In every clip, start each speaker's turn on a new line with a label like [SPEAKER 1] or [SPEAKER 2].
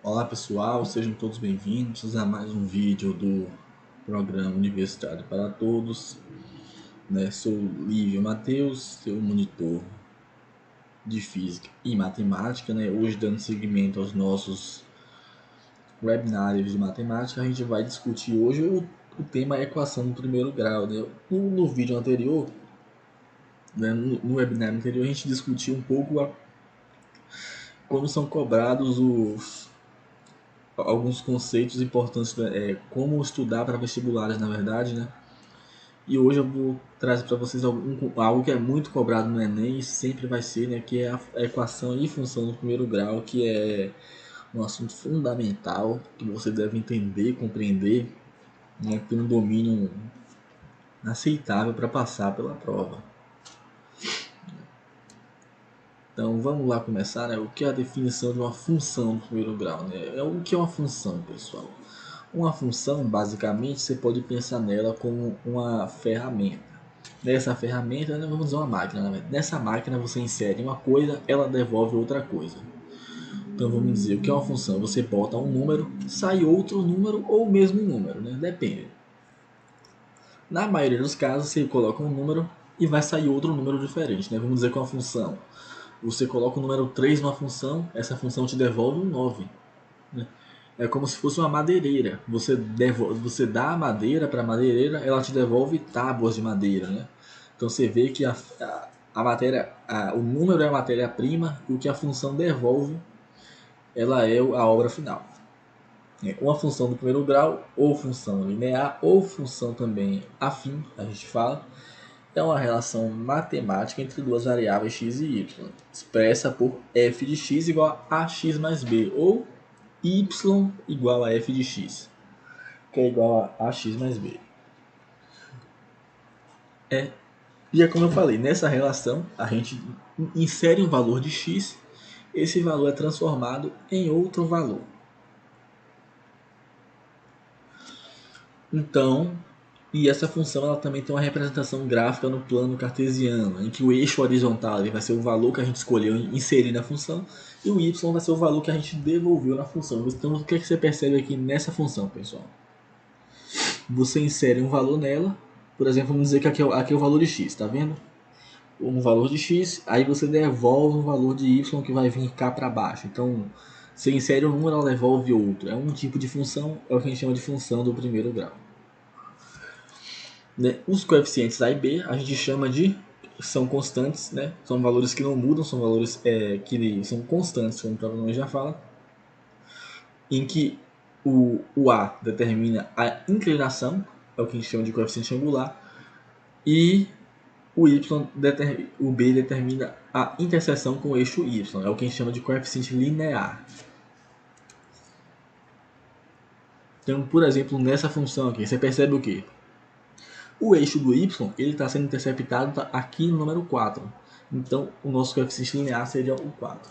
[SPEAKER 1] Olá pessoal, sejam todos bem-vindos a mais um vídeo do programa Universitário para Todos. Sou Lívio Matheus, seu monitor de Física e Matemática. Hoje, dando seguimento aos nossos webinários de matemática, a gente vai discutir hoje o tema equação do primeiro grau. No vídeo anterior, no webinário anterior, a gente discutiu um pouco como são cobrados alguns conceitos importantes, como estudar para vestibulares, na verdade, né? E hoje eu vou trazer para vocês algo que é muito cobrado no Enem e sempre vai ser, né? Que é a equação e função do primeiro grau, que é um assunto fundamental que você deve entender, compreender, né, ter um domínio aceitável para passar pela prova. Então vamos lá começar, né? O que é a definição de uma função do primeiro grau, né? O que é uma função, pessoal? Uma função, basicamente, você pode pensar nela como uma ferramenta. Nessa ferramenta, vamos usar uma máquina. Né? Nessa máquina você insere uma coisa, ela devolve outra coisa. Então vamos dizer, o que é uma função? Você bota um número, sai outro número ou o mesmo número, né? Depende. Na maioria dos casos, você coloca um número e vai sair outro número diferente. Né? Vamos dizer que uma função, você coloca o número 3 numa função, essa função te devolve um 9. Né? É como se fosse uma madeireira. Você dá a madeira para a madeireira, ela te devolve tábuas de madeira. Né? Então você vê que o número é a matéria-prima e o que a função devolve, ela é a obra final. Uma função do primeiro grau, ou função linear, ou função também afim, a gente fala, é uma relação matemática entre duas variáveis x e y, expressa por f de x igual a x mais b, ou y igual a f de x, que é igual a x mais b. E é como eu falei, nessa relação a gente insere um valor de x, esse valor é transformado em outro valor. Então, e essa função ela também tem uma representação gráfica no plano cartesiano, em que o eixo horizontal ele vai ser o valor que a gente escolheu inserir na função e o y vai ser o valor que a gente devolveu na função. Então, o que, você percebe aqui nessa função, pessoal? Você insere um valor nela, por exemplo, vamos dizer que aqui é o valor de x, tá vendo? Um valor de x, aí você devolve um valor de y que vai vir cá para baixo. Então, você insere um número, ela devolve outro. É um tipo de função, é o que a gente chama de função do primeiro grau. Os coeficientes a e b a gente chama de são constantes, né? São valores que não mudam, são valores que são constantes, como o próprio nome já fala, em que o a determina a inclinação, é o que a gente chama de coeficiente angular, e o b determina a interseção com o eixo y, é o que a gente chama de coeficiente linear. Então, por exemplo, nessa função aqui, você percebe o quê? O eixo do y está sendo interceptado aqui no número 4. Então, o nosso coeficiente linear seria o 4.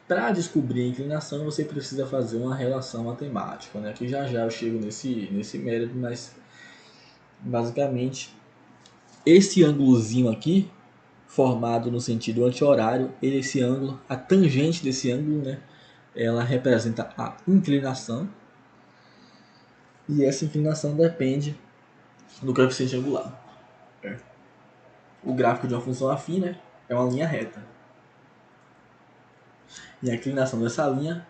[SPEAKER 1] Para descobrir a inclinação, você precisa fazer uma relação matemática, né? Que já eu chego nesse mérito, mas basicamente esse ângulozinho aqui, formado no sentido anti-horário, esse ângulo, a tangente desse ângulo, né? Ela representa a inclinação e essa inclinação depende do coeficiente angular. O gráfico de uma função afim, né, é uma linha reta. E a inclinação dessa linha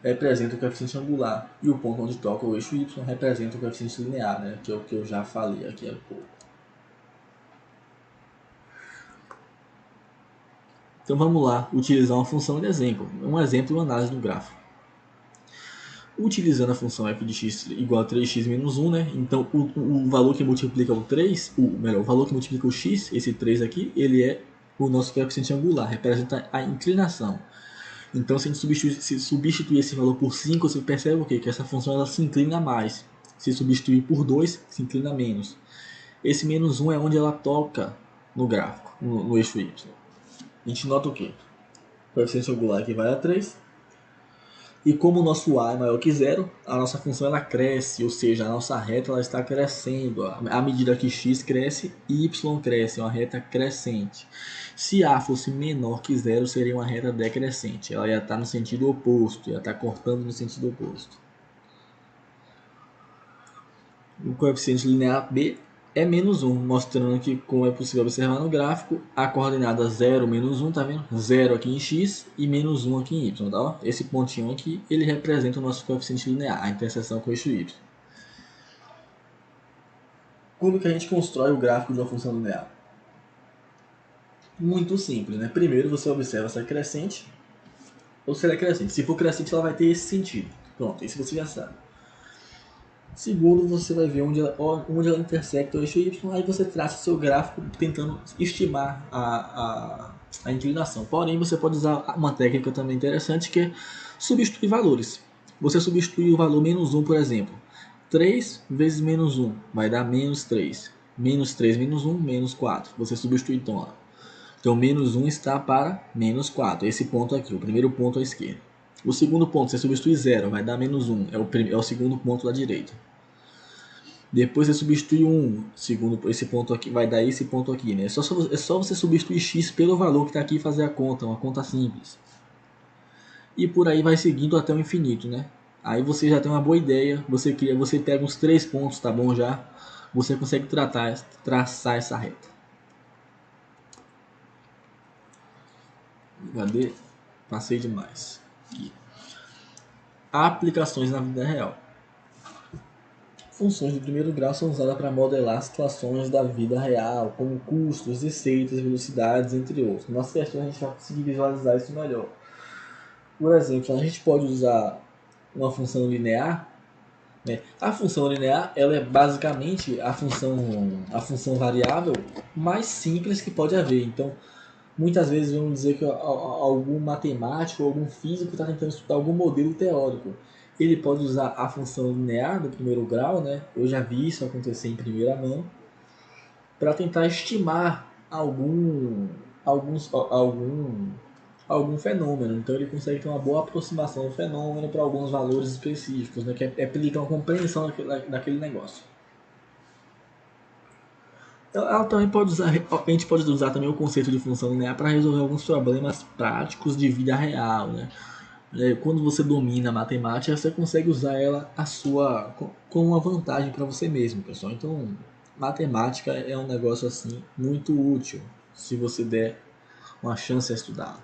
[SPEAKER 1] representa o coeficiente angular. E o ponto onde toca o eixo y representa o coeficiente linear, né, que é o que eu já falei aqui há pouco. Então vamos lá utilizar uma função de exemplo. Um exemplo de análise do gráfico. Utilizando a função f de x igual a 3x menos 1, né? Então o valor que multiplica o 3, o valor que multiplica o x, esse 3 aqui, ele é o nosso coeficiente angular, representa a inclinação. Então se a gente substituir esse valor por 5, você percebe o quê? Que essa função ela se inclina mais. Se substituir por 2, se inclina menos. Esse menos 1 é onde ela toca no gráfico, no eixo y. A gente nota o quê? O coeficiente angular aqui vai a 3. E como o nosso A é maior que zero, a nossa função ela cresce, ou seja, a nossa reta ela está crescendo. À medida que x cresce, y cresce, é uma reta crescente. Se A fosse menor que zero, seria uma reta decrescente. Ela ia estar no sentido oposto, ia estar cortando no sentido oposto. O coeficiente linear B é menos 1, mostrando que, como é possível observar no gráfico, a coordenada 0, menos 1, tá vendo? 0 aqui em x e menos 1 aqui em y, tá? Esse pontinho aqui, ele representa o nosso coeficiente linear, a interseção com o eixo y. Como que a gente constrói o gráfico de uma função linear? Muito simples, né? Primeiro você observa se é crescente ou se ela é crescente. Se for crescente, ela vai ter esse sentido. Pronto, isso você já sabe. Segundo, você vai ver onde ela intersecta o eixo y, aí você traça o seu gráfico tentando estimar a inclinação. Porém, você pode usar uma técnica também interessante que é substituir valores. Você substitui o valor menos 1, por exemplo. 3 vezes menos 1 vai dar menos 3. Menos 3 menos 1, menos 4. Você substitui então. Ó. Então, menos 1 está para menos 4. Esse ponto aqui, o primeiro ponto à esquerda. O segundo ponto, você substitui 0, vai dar menos 1. É o segundo ponto da direita. Depois você substitui 1, segundo esse ponto aqui, vai dar esse ponto aqui, né? É só você substituir x pelo valor que está aqui e fazer a conta, uma conta simples. E por aí vai seguindo até o infinito, né? Aí você já tem uma boa ideia, você pega uns 3 pontos, tá bom já? Você consegue traçar essa reta. Cadê? Passei demais. Aqui. Aplicações na vida real. Funções de primeiro grau são usadas para modelar situações da vida real, como custos, receitas, velocidades, entre outros. Nas questões a gente vai conseguir visualizar isso melhor. Por exemplo, a gente pode usar uma função linear. Né? A função linear ela é basicamente a função variável mais simples que pode haver. Então, muitas vezes vamos dizer que algum matemático ou algum físico está tentando estudar algum modelo teórico. Ele pode usar a função linear do primeiro grau, né? Eu já vi isso acontecer em primeira mão, para tentar estimar algum fenômeno. Então ele consegue ter uma boa aproximação do fenômeno para alguns valores específicos, né? Que aplicam a compreensão daquele negócio. Ela também pode usar, a gente pode usar também o conceito de função linear para resolver alguns problemas práticos de vida real, né? Quando você domina a matemática, você consegue usar ela como uma vantagem para você mesmo, pessoal. Então, matemática é um negócio assim muito útil se você der uma chance a estudar.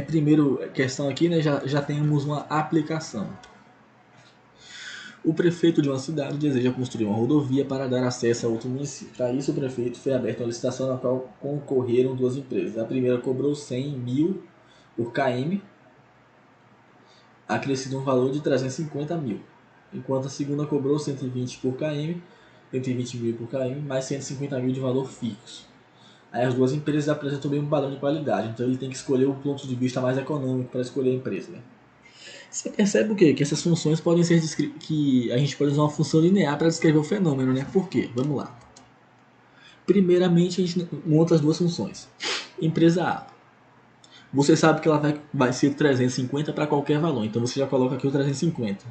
[SPEAKER 1] Primeiro questão aqui, né, já temos uma aplicação. O prefeito de uma cidade deseja construir uma rodovia para dar acesso a outro município. Para isso, o prefeito foi aberto uma licitação na qual concorreram duas empresas. A primeira cobrou 100 mil por km, acrescido um valor de 350 mil, enquanto a segunda cobrou 120 por km, 120 mil por km, mais 150 mil de valor fixo. Aí as duas empresas apresentam o mesmo padrão de qualidade, então ele tem que escolher o ponto de vista mais econômico para escolher a empresa. Né? Você percebe o quê? Que essas funções podem ser que a gente pode usar uma função linear para descrever o fenômeno, né? Por quê? Vamos lá. Primeiramente, a gente monta as duas funções. Empresa A. Você sabe que ela vai ser 350 para qualquer valor, então você já coloca aqui o 350.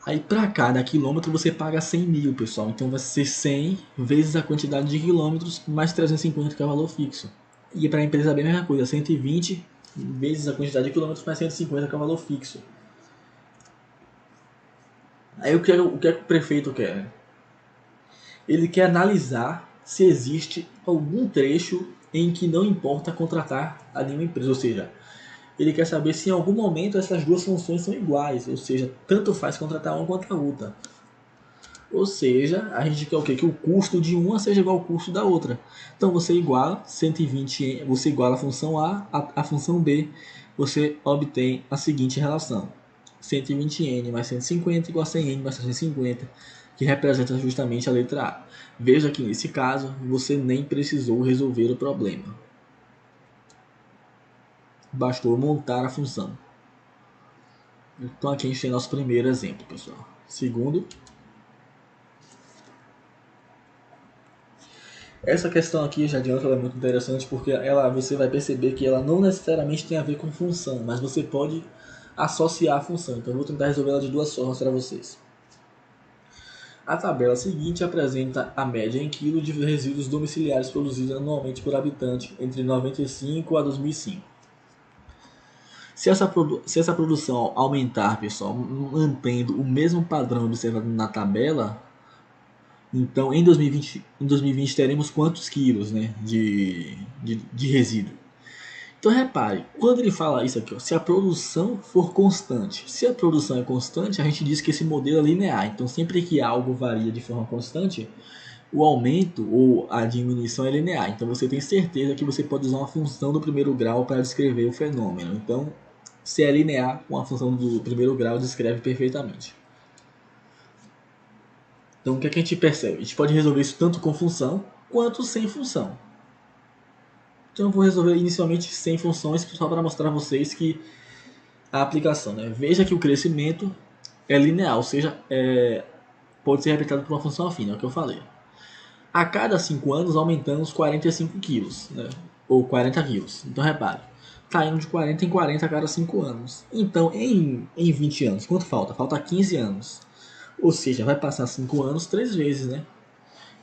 [SPEAKER 1] Aí para cada quilômetro você paga 100 mil, pessoal. Então vai ser 100 vezes a quantidade de quilômetros mais 350 que é o valor fixo. E para a empresa B a mesma coisa, 120 vezes a quantidade de quilômetros mais 150 que é o valor fixo. Aí o que é que o prefeito quer? Ele quer analisar se existe algum trecho em que não importa contratar a nenhuma empresa, ou seja, ele quer saber se em algum momento essas duas funções são iguais, ou seja, tanto faz contratar uma quanto a outra. Ou seja, a gente quer o quê? Que o custo de uma seja igual ao custo da outra. Então você iguala 120, você iguala a função A à função B, você obtém a seguinte relação: 120n mais 150 igual a 100n mais 350, que representa justamente a letra A. Veja que nesse caso você nem precisou resolver o problema. Bastou montar a função. Então aqui a gente tem nosso primeiro exemplo, pessoal. Segundo, Essa questão aqui, já adianto, ela é muito interessante porque você vai perceber que ela não necessariamente tem a ver com função, mas você pode associar a função. Então eu vou tentar resolver ela de duas formas para vocês. A tabela seguinte apresenta a média em quilo de resíduos domiciliares produzidos anualmente por habitante entre 95 a 2005. Se essa produção aumentar, pessoal, mantendo o mesmo padrão observado na tabela, então em 2020 teremos quantos quilos, né, de resíduo? Então repare, quando ele fala isso aqui, ó, se a produção for constante. Se a produção é constante, a gente diz que esse modelo é linear. Então sempre que algo varia de forma constante, o aumento ou a diminuição é linear. Então você tem certeza que você pode usar uma função do primeiro grau para descrever o fenômeno. Então, se é linear, uma função do primeiro grau descreve perfeitamente. Então o que é que a gente percebe? A gente pode resolver isso tanto com função quanto sem função. Então eu vou resolver inicialmente sem funções só para mostrar a vocês que a aplicação, né? Veja que o crescimento é linear, ou seja, pode ser representado por uma função afim, é o que eu falei. A cada 5 anos aumentamos 45 quilos, né? Ou 40 quilos. Então repare, está indo de 40 em 40 a cada 5 anos. Então em 20 anos, quanto falta? Falta 15 anos. Ou seja, vai passar 5 anos 3 vezes, né?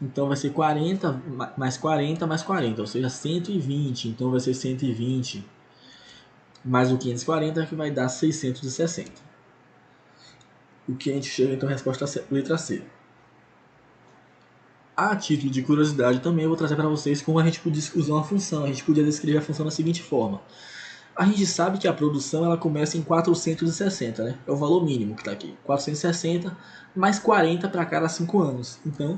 [SPEAKER 1] Então vai ser 40 mais 40 mais 40, ou seja, 120. Então vai ser 120 mais o 540 que vai dar 660. O que a gente chega então à resposta letra C. A título de curiosidade também eu vou trazer para vocês como a gente podia usar uma função. A gente podia descrever a função da seguinte forma. A gente sabe que a produção ela começa em 460, né? É o valor mínimo que está aqui. 460 mais 40 para cada 5 anos. Então,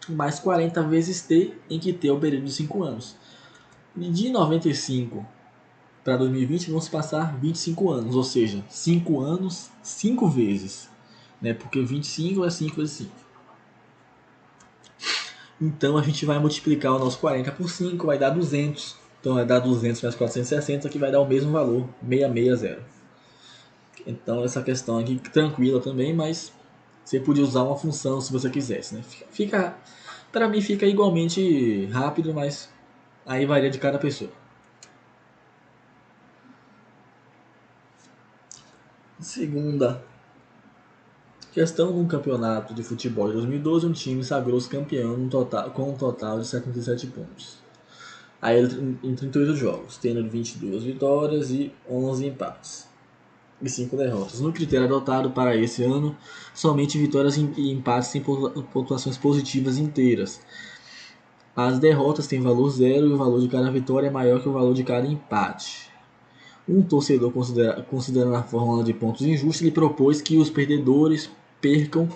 [SPEAKER 1] mais 40 vezes T, em que T é o período de 5 anos. De 95 para 2020 vamos passar 25 anos, ou seja, 5 anos 5 vezes, né? Porque 25 é 5 vezes 5. Então a gente vai multiplicar o nosso 40 por 5, vai dar 200. Então vai dar 200 mais 460, que vai dar o mesmo valor, 660. Então essa questão aqui tranquila também, mas você podia usar uma função se você quisesse, né? Para mim fica igualmente rápido, mas aí varia de cada pessoa. Segunda questão: num campeonato de futebol de 2012, um time sagrou-se campeão com um total de 77 pontos. Aí em 38 jogos, tendo 22 vitórias e 11 empates e 5 derrotas. No critério adotado para esse ano, somente vitórias e empates têm pontuações positivas inteiras. As derrotas têm valor zero e o valor de cada vitória é maior que o valor de cada empate. Um torcedor, considerando a fórmula de pontos injusta, ele propôs que os perdedores percam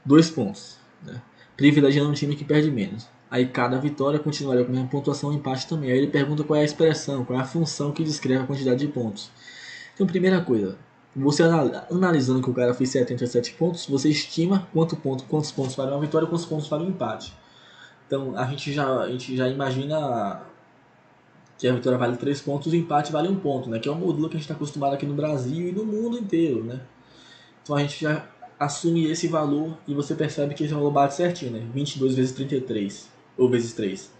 [SPEAKER 1] 2 pontos, né? Privilegiando um time que perde menos. Aí cada vitória continuaria com a mesma pontuação, empate também. Aí ele pergunta qual é a expressão, qual é a função que descreve a quantidade de pontos. Então, primeira coisa, você analisando que o cara fez 77 pontos, você estima quantos pontos vale uma vitória e quantos pontos vale um empate. Então, a gente já imagina que a vitória vale 3 pontos e o empate vale 1 ponto, né? Que é o modelo que a gente está acostumado aqui no Brasil e no mundo inteiro, né? Então a gente já assume esse valor e você percebe que esse valor bate certinho, né? 22 vezes 33, ou vezes 3,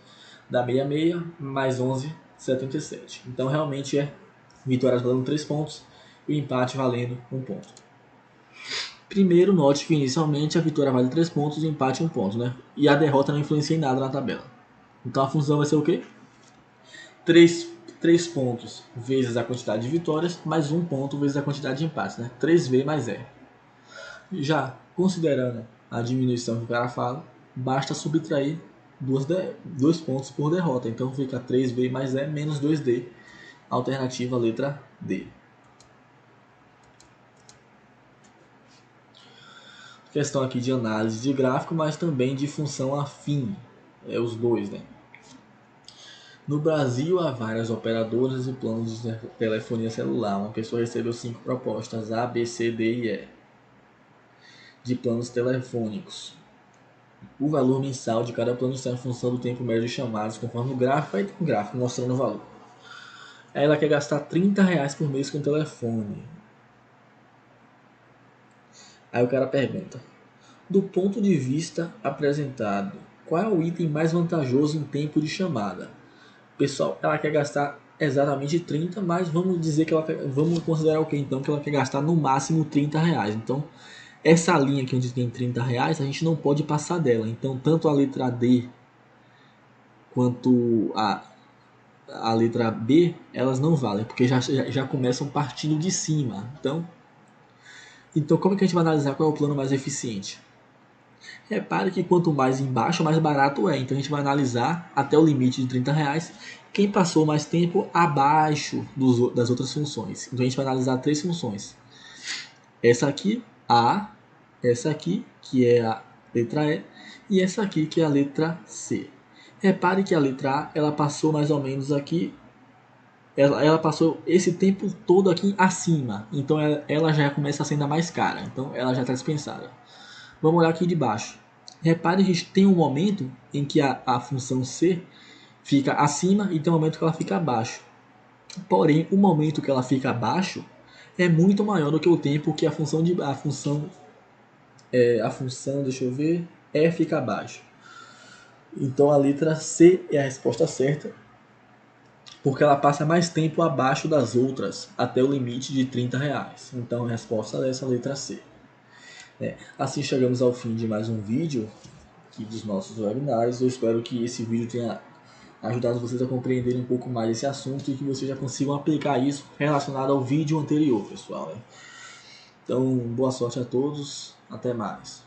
[SPEAKER 1] dá 66, mais 11, 77. Então realmente é vitórias valendo 3 pontos e o empate valendo 1 ponto. Primeiro, note que inicialmente a vitória vale 3 pontos e o empate 1 ponto, né? E a derrota não influencia em nada na tabela. Então a função vai ser o quê? 3 pontos vezes a quantidade de vitórias, mais 1 ponto vezes a quantidade de empates, né? 3V mais E. Já considerando a diminuição que o cara fala, basta subtrair 2 pontos por derrota. Então fica 3V mais E menos 2D. Alternativa letra D. Questão aqui de análise de gráfico, mas também de função afim. Os dois, né? No Brasil, há várias operadoras e planos de telefonia celular. Uma pessoa recebeu 5 propostas, A, B, C, D e E, de planos telefônicos. O valor mensal de cada plano está em função do tempo médio de chamadas, conforme o gráfico. Aí tem um gráfico mostrando o valor. Aí ela quer gastar R$ 30 por mês com o telefone. Aí o cara pergunta: do ponto de vista apresentado, Qual é o item mais vantajoso em tempo de chamada? Pessoal, ela quer gastar exatamente 30, mas vamos dizer que vamos considerar o que então? Que ela quer gastar no máximo 30 reais. Então, essa linha aqui onde tem 30 reais, a gente não pode passar dela. Então, tanto a letra D quanto a letra B, elas não valem, porque já começam partindo de cima. Então, como é que a gente vai analisar qual é o plano mais eficiente? Repare que quanto mais embaixo, mais barato é. Então a gente vai analisar até o limite de 30 reais quem passou mais tempo abaixo das outras funções. Então a gente vai analisar 3 funções. Essa aqui, A, essa aqui, que é a letra E, e essa aqui, que é a letra C. Repare que a letra A, ela passou mais ou menos aqui, ela passou esse tempo todo aqui acima. Então ela já começa a ser ainda mais cara. Então ela já está dispensada. Vamos olhar aqui de baixo. Repare que tem um momento em que a função C fica acima e tem um momento que ela fica abaixo. Porém, o momento que ela fica abaixo é muito maior do que o tempo que a função deixa eu ver, E fica abaixo. Então a letra C é a resposta certa, porque ela passa mais tempo abaixo das outras até o limite de 30 reais. Então a resposta é essa letra C. Assim chegamos ao fim de mais um vídeo aqui dos nossos webinários. Eu espero que esse vídeo tenha ajudado vocês a compreenderem um pouco mais esse assunto e que vocês já consigam aplicar isso relacionado ao vídeo anterior, pessoal. Então, boa sorte a todos. Até mais.